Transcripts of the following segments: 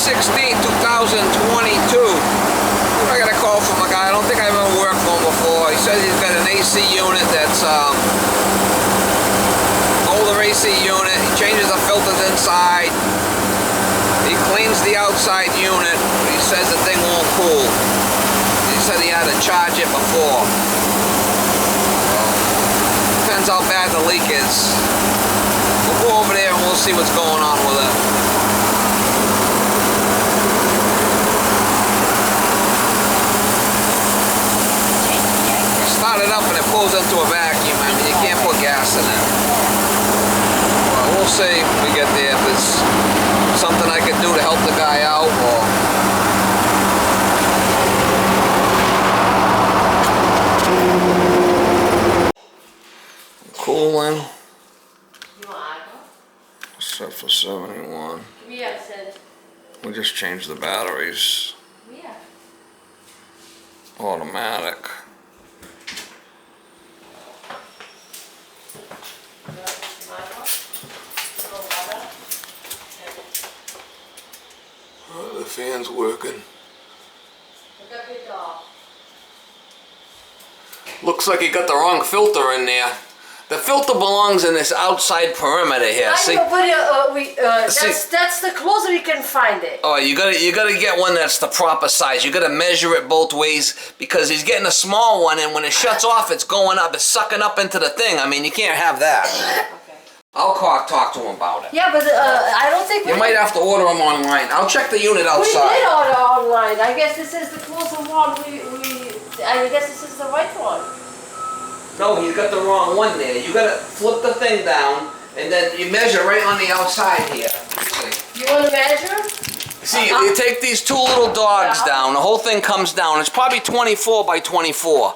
16th, 2022. I got a call from a guy. I don't think I've ever worked for him before. He says he's got an AC unit that's older AC unit. He changes the filters inside. He cleans the outside unit. He says the thing won't cool. He said he had to charge it before. Depends how bad the leak is. We'll go over there and we'll see what's going on with it. Start it up and it pulls into a vacuum. I mean, you can't put gas in it. Well, we'll see when we get there if there's something I can do to help the guy out or... Cooling. Set for 71. Yeah, said. We just changed the batteries. Yeah. Automatic. Oh, the fan's working. Looks like you got the wrong filter in there. The filter belongs in this outside perimeter here. I see? know, but that's the closer you can find it. Oh, you gotta get one that's the proper size. You gotta measure it both ways because he's getting a small one, and when it shuts off, it's going up, it's sucking up into the thing. I mean, you can't have that. Okay. I'll talk to him about it. Yeah, but I don't think you might have to order them online. I'll check the unit outside. We did order online. I guess this is the closer one. I guess this is the right one. No, he's got the wrong one there. You gotta flip the thing down, and then you measure right on the outside here. See? You want to measure? See, you take these two little dogs down. The whole thing comes down. It's probably 24 by 24,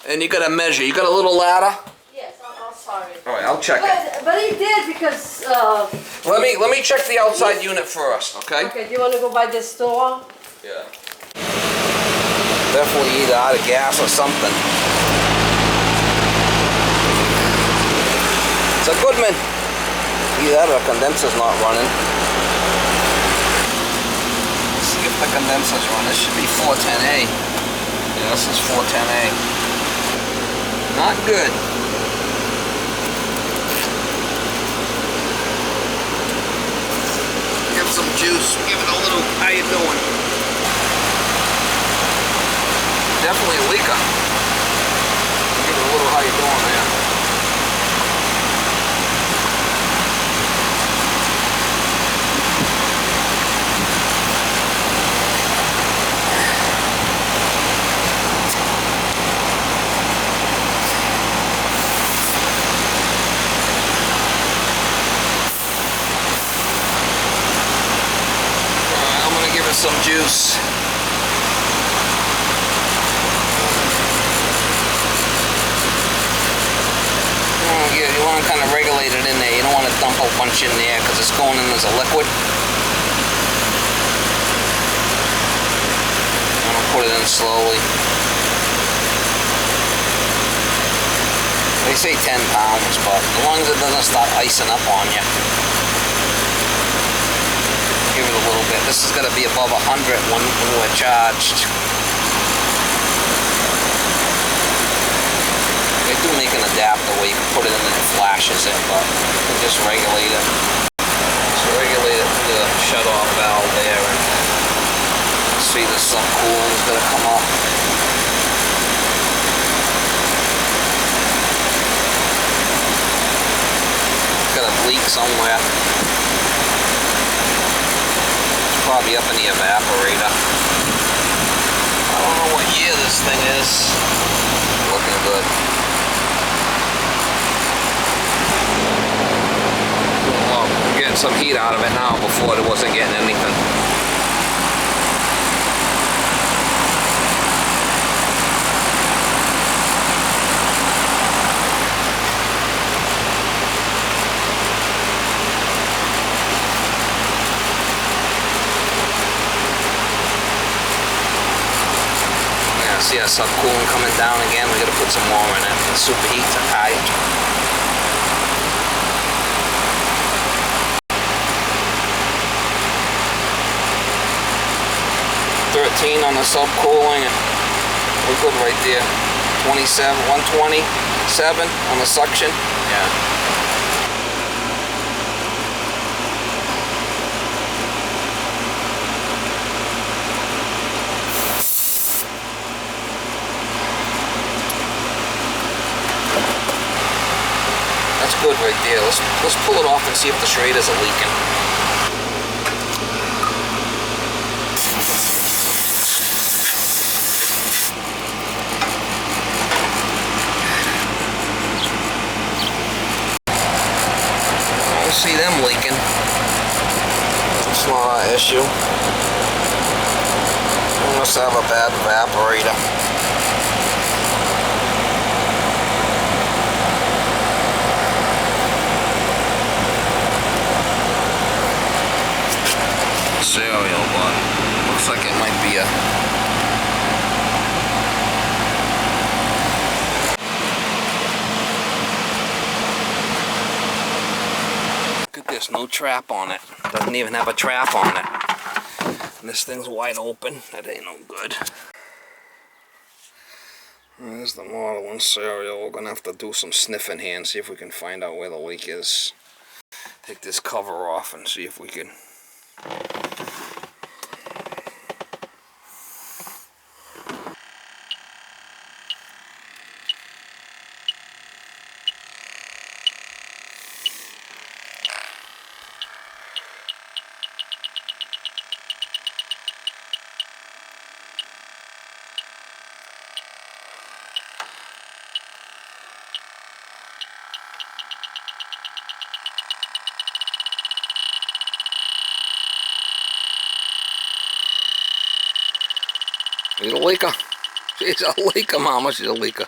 and you gotta measure. You got a little ladder? Yes, I'm sorry. All right, I'll check it. But he did because. Let me check the outside unit first, okay? Okay. Do you want to go by this store? Yeah. Definitely either out of gas or something. It's a Goodman. Either that or the condenser's not running. Let's see if the condenser's running. This should be 410A. Yeah, this is 410A. Not good. Give some juice. Give it a little. How you doing? Definitely a leaker. Give it a little. How you doing there? Some juice. You want to kind of regulate it in there. You don't want to dump a bunch in there because it's going in as a liquid. I'm going to put it in slowly. They say 10 pounds, but as long as it doesn't start icing up on you. Give it a little bit. This is going to be above 100 when we're charged. They do make an adapter where you can put it in and it flashes it, but you can just regulate it. So regulate it through the shut-off valve there, and see the some cool is going to come up. It's got a leak somewhere. Probably up in the evaporator. I don't know what year this thing is. Looking good. Well, I'm getting some heat out of it now before it wasn't getting anything. See that subcooling coming down again? We gotta put some more in it. The superheats are tight. 13 on the subcooling, and we're good right there. 127 on the suction. Yeah. That's good right there. Let's pull it off and see if the Schraders are leaking. See them leaking. It's not an issue. We must have a bad evaporator. Cereal, but looks like it might be a there's no trap on it. Doesn't even have a trap on it. And this thing's wide open. That ain't no good. There's the Model 1 cereal. We're gonna have to do some sniffing here and see if we can find out where the leak is. Take this cover off and see if we can. She's a leaker. She's a leaker, Mama. She's a leaker.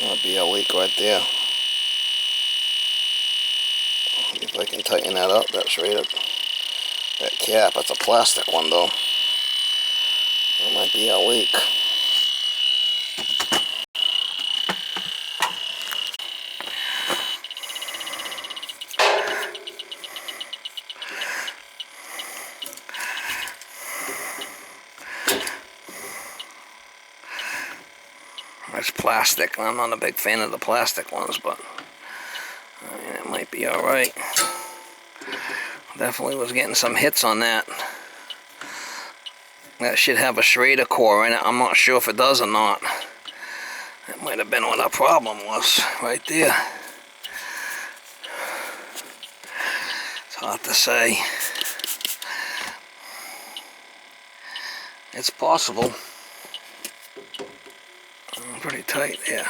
That'll be a leak right there. See if I can tighten that up. That's right up. That cap, that's a plastic one though. That might be a leak. It's plastic. I'm not a big fan of the plastic ones, but I mean, it might be alright. Definitely was getting some hits on that. That should have a Schrader core in it. I'm not sure if it does or not. That might have been what our problem was right there. It's hard to say. It's possible. Pretty tight, yeah.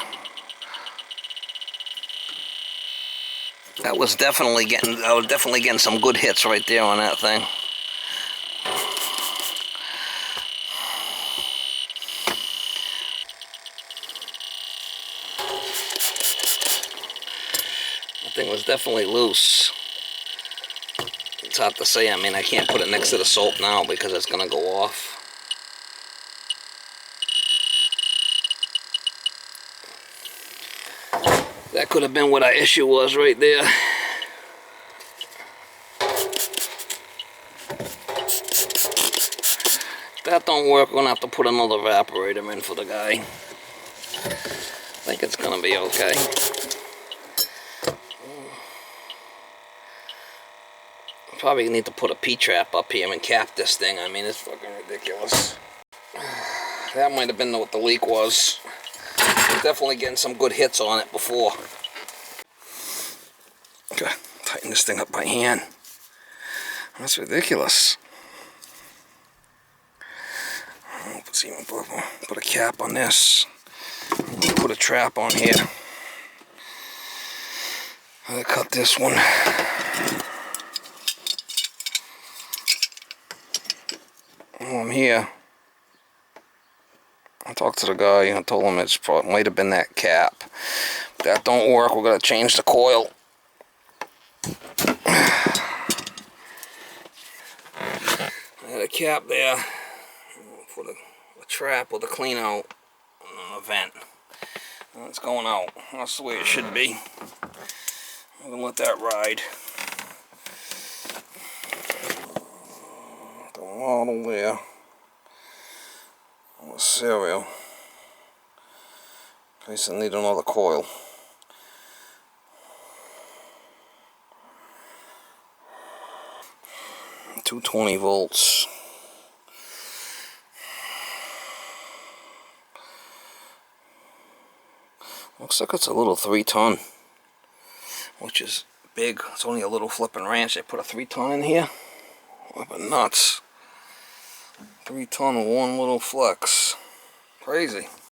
I was definitely getting some good hits right there on that thing. That thing was definitely loose. It's hard to say. I mean, I can't put it next to the soap now because it's gonna go off. That could have been what our issue was right there. If that don't work, we're gonna have to put another evaporator in for the guy. I think it's gonna be okay. Probably need to put a P-trap up here and cap this thing. I mean, it's fucking ridiculous. That might have been what the leak was. Definitely getting some good hits on it before. Okay, tighten this thing up by hand. That's ridiculous. Let's see, put a cap on this. Put a trap on here. I'm gonna cut this one. While I'm here, I talked to the guy. I told him it might have been that cap. If that don't work, we're gonna change the coil. I had a cap there for the trap with a clean out vent. It's going out. That's the way it should be. I'm gonna let that ride. The model there. The serial. In case I need another coil. $220 volts. Looks like it's a little 3-ton, which is big. It's only a little flipping ranch. They put a 3-ton in here. What the nuts. 3-ton with one little flex. Crazy.